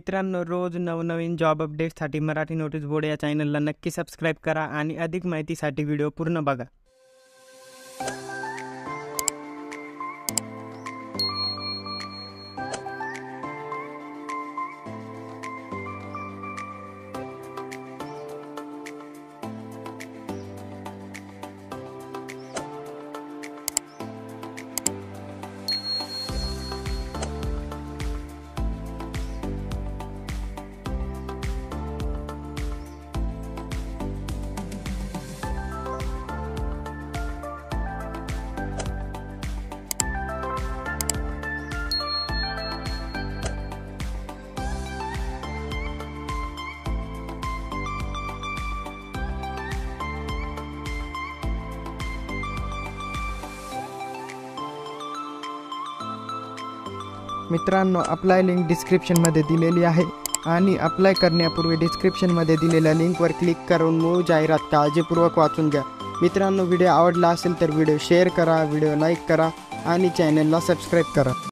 मित्रांनो, रोज नवनवीन जॉब अपडेट्ससाठी मराठी नोटीस बोर्ड या चॅनलला नक्की सबस्क्राईब करा आणि अधिक माहितीसाठी व्हिडिओ पूर्ण बघा. मित्रांनो, अप्लाय लिंक डिस्क्रिप्शनमध्ये दिलेली आहे आणि अप्लाय करण्यापूर्वी डिस्क्रिप्शनमध्ये दिलेल्या लिंकवर क्लिक करून मूळ जाहिरात काळजीपूर्वक वाचून घ्या. मित्रांनो, व्हिडिओ आवडला असेल तर व्हिडिओ शेअर करा, व्हिडिओ लाईक करा आणि चॅनलला सबस्क्राईब करा.